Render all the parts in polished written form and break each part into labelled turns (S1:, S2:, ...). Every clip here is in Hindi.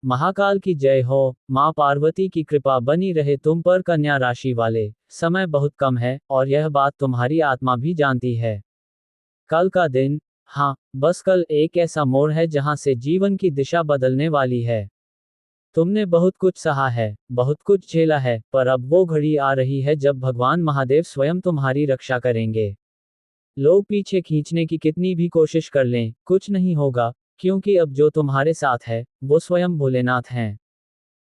S1: महाकाल की जय हो। माँ पार्वती की कृपा बनी रहे तुम पर कन्या राशि वाले। समय बहुत कम है और यह बात तुम्हारी आत्मा भी जानती है। कल का दिन, हाँ, बस कल एक ऐसा मोड़ है जहां से जीवन की दिशा बदलने वाली है। तुमने बहुत कुछ सहा है, बहुत कुछ झेला है, पर अब वो घड़ी आ रही है जब भगवान महादेव स्वयं तुम्हारी रक्षा करेंगे। लोग पीछे खींचने की कितनी भी कोशिश कर लें, कुछ नहीं होगा, क्योंकि अब जो तुम्हारे साथ है, वो स्वयं भोलेनाथ हैं।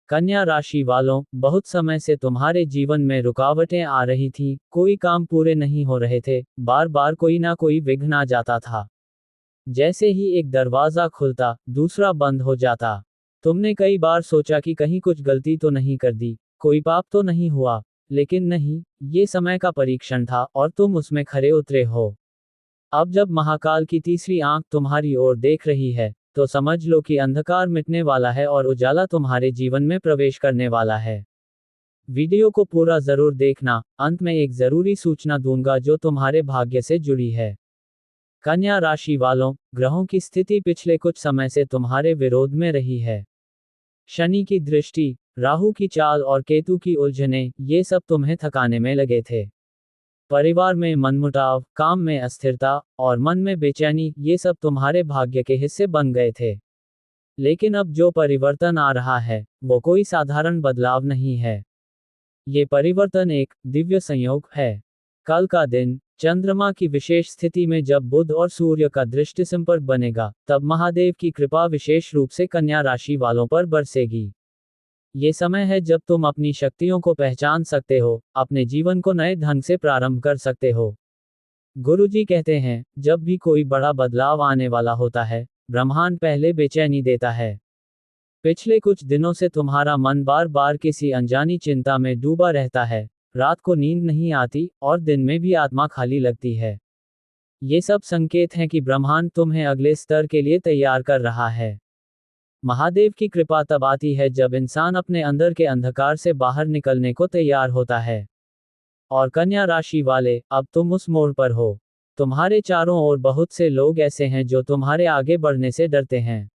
S1: कन्या राशि वालों, बहुत समय से तुम्हारे जीवन में रुकावटें आ रही थीं, कोई काम पूरे नहीं हो रहे थे, बार बार कोई ना कोई विघ्न आ जाता था। जैसे ही एक दरवाजा खुलता, दूसरा बंद हो जाता। तुमने कई बार सोचा कि कहीं कुछ गलती तो नहीं कर दी, कोई पाप तो नहीं हुआ, लेकिन नहीं, ये समय का परीक्षण था और तुम उसमें खरे उतरे हो। अब जब महाकाल की तीसरी आंख तुम्हारी ओर देख रही है, तो समझ लो कि अंधकार मिटने वाला है और उजाला तुम्हारे जीवन में प्रवेश करने वाला है। वीडियो को पूरा जरूर देखना, अंत में एक जरूरी सूचना दूंगा जो तुम्हारे भाग्य से जुड़ी है। कन्या राशि वालों, ग्रहों की स्थिति पिछले कुछ समय से तुम्हारे विरोध में रही है। शनि की दृष्टि, राहु की चाल और केतु की उलझनें, ये सब तुम्हें थकाने में लगे थे। परिवार में मनमुटाव, काम में अस्थिरता और मन में बेचैनी, ये सब तुम्हारे भाग्य के हिस्से बन गए थे। लेकिन अब जो परिवर्तन आ रहा है, वो कोई साधारण बदलाव नहीं है। ये परिवर्तन एक दिव्य संयोग है। कल का दिन, चंद्रमा की विशेष स्थिति में जब बुध और सूर्य का दृष्टि संपर्क बनेगा, तब महादेव की कृपा विशेष रूप से कन्या राशि वालों पर बरसेगी। ये समय है जब तुम अपनी शक्तियों को पहचान सकते हो, अपने जीवन को नए ढंग से प्रारंभ कर सकते हो। गुरुजी कहते हैं, जब भी कोई बड़ा बदलाव आने वाला होता है, ब्रह्मांड पहले बेचैनी देता है। पिछले कुछ दिनों से तुम्हारा मन बार बार किसी अनजानी चिंता में डूबा रहता है, रात को नींद नहीं आती और दिन में भी आत्मा खाली लगती है। ये सब संकेत हैं कि ब्रह्मांड तुम्हें अगले स्तर के लिए तैयार कर रहा है। महादेव की कृपा तब आती है जब इंसान अपने अंदर के अंधकार से बाहर निकलने को तैयार होता है। और कन्या राशि वाले, अब तुम उस मोड़ पर हो। तुम्हारे चारों ओर बहुत से लोग ऐसे हैं जो तुम्हारे आगे बढ़ने से डरते हैं।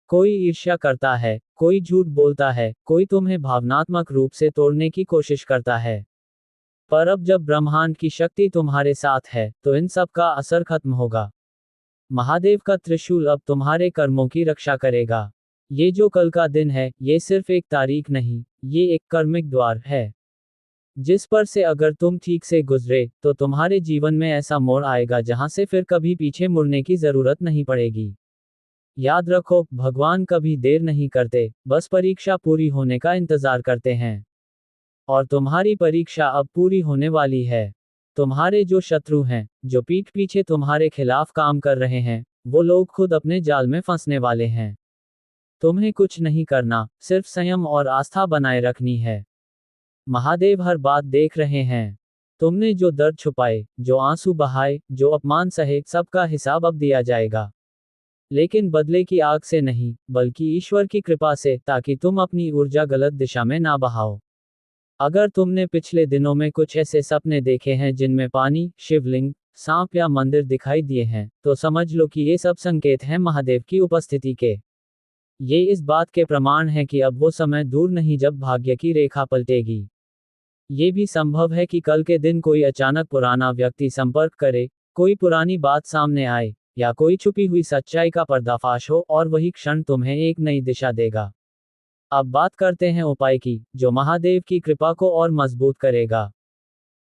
S1: कोई ईर्ष्या करता है, कोई झूठ बोलता है, कोई तुम्हें भावनात्मक रूप से तोड़ने की कोशिश करता है। पर अब जब ब्रह्मांड की शक्ति तुम्हारे साथ है, तो इन सब का असर खत्म होगा। महादेव का त्रिशूल अब तुम्हारे कर्मों की रक्षा करेगा। ये जो कल का दिन है, ये सिर्फ एक तारीख नहीं, ये एक कर्मिक द्वार है, जिस पर से अगर तुम ठीक से गुजरे, तो तुम्हारे जीवन में ऐसा मोड़ आएगा जहां से फिर कभी पीछे मुड़ने की जरूरत नहीं पड़ेगी। याद रखो, भगवान कभी देर नहीं करते, बस परीक्षा पूरी होने का इंतजार करते हैं। और तुम्हारी परीक्षा अब पूरी होने वाली है। तुम्हारे जो शत्रु हैं, जो पीठ पीछे तुम्हारे खिलाफ काम कर रहे हैं, वो लोग खुद अपने जाल में फंसने वाले हैं। तुम्हें कुछ नहीं करना, सिर्फ संयम और आस्था बनाए रखनी है। महादेव हर बात देख रहे हैं। तुमने जो दर्द छुपाए, जो आंसू बहाए, जो अपमान सहे, सबका हिसाब अब दिया जाएगा। लेकिन बदले की आग से नहीं, बल्कि ईश्वर की कृपा से, ताकि तुम अपनी ऊर्जा गलत दिशा में ना बहाओ। अगर तुमने पिछले दिनों में कुछ ऐसे सपने देखे हैं जिनमें पानी, शिवलिंग, सांप या मंदिर दिखाई दिए हैं, तो समझ लो कि ये सब संकेत हैं महादेव की उपस्थिति के। ये इस बात के प्रमाण हैं कि अब वो समय दूर नहीं जब भाग्य की रेखा पलटेगी। ये भी संभव है कि कल के दिन कोई अचानक पुराना व्यक्ति संपर्क करे, कोई पुरानी बात सामने आए, या कोई छुपी हुई सच्चाई का पर्दाफाश हो और वही क्षण तुम्हें एक नई दिशा देगा। अब बात करते हैं उपाय की, जो महादेव की कृपा को और मजबूत करेगा।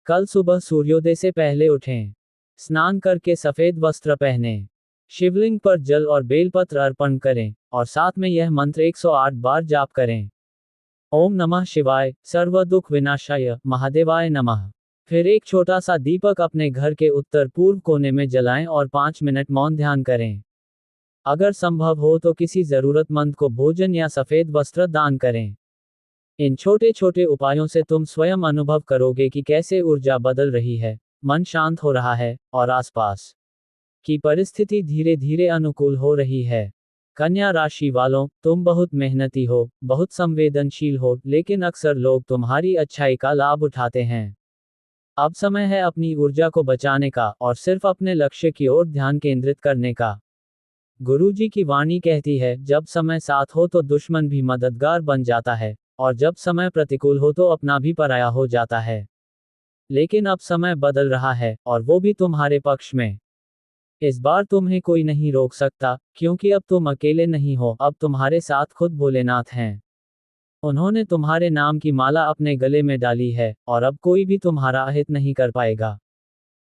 S1: कल सुबह सूर्योदय से पहले उठें। स्नान करके सफेद वस्त्र पहनें। शिवलिंग पर जल और बेलपत्र अर्पण करें, और साथ में यह मंत्र 108 बार जाप करें। ओम नमः शिवाय, सर्व दुख विनाशाय, महादेवाय नमः। फिर एक छोटा सा दीपक अपने घर के उत्तर पूर्व कोने में जलाएं और 5 मिनट मौन ध्यान करें। अगर संभव हो तो किसी जरूरतमंद को भोजन या सफेद वस्त्र दान करें। इन छोटे छोटे उपायों से तुम स्वयं अनुभव करोगे कि कैसे ऊर्जा बदल रही है, मन शांत हो रहा है, और आसपास की परिस्थिति धीरे धीरे अनुकूल हो रही है। कन्या राशि वालों, तुम बहुत मेहनती हो, बहुत संवेदनशील हो, लेकिन अक्सर लोग तुम्हारी अच्छाई का लाभ उठाते हैं। अब समय है अपनी ऊर्जा को बचाने का और सिर्फ अपने लक्ष्य की ओर ध्यान केंद्रित करने का। गुरुजी की वाणी कहती है, जब समय साथ हो तो दुश्मन भी मददगार बन जाता है, और जब समय प्रतिकूल हो तो अपना भी पराया हो जाता है। लेकिन अब समय बदल रहा है, और वो भी तुम्हारे पक्ष में। इस बार तुम्हें कोई नहीं रोक सकता, क्योंकि अब तुम अकेले नहीं हो, अब तुम्हारे साथ खुद भोलेनाथ हैं। उन्होंने तुम्हारे नाम की माला अपने गले में डाली है, और अब कोई भी तुम्हारा अहित नहीं कर पाएगा।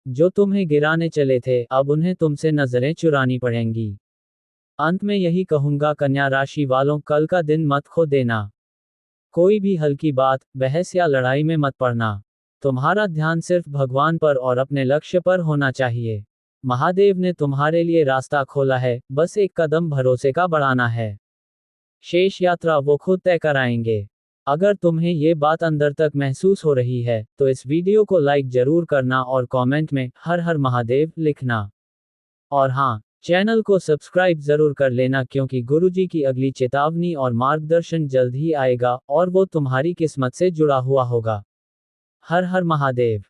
S1: जो तुम्हें गिराने चले थे, अब उन्हें तुमसे नजरें चुरानी पड़ेंगी। अंत में यही कहूंगा, कन्या राशि वालों, कल का दिन मत खो देना। कोई भी हल्की बात, बहस या लड़ाई में मत पड़ना। तुम्हारा ध्यान सिर्फ भगवान पर और अपने लक्ष्य पर होना चाहिए। महादेव ने तुम्हारे लिए रास्ता खोला है, बस एक कदम भरोसे का बढ़ाना है। शेष यात्रा वो खुद तय कराएंगे। अगर तुम्हें ये बात अंदर तक महसूस हो रही है, तो इस वीडियो को लाइक जरूर करना और कमेंट में हर हर महादेव लिखना। और हाँ, चैनल को सब्सक्राइब जरूर कर लेना, क्योंकि गुरुजी की अगली चेतावनी और मार्गदर्शन जल्द ही आएगा, और वो तुम्हारी किस्मत से जुड़ा हुआ होगा। हर हर महादेव।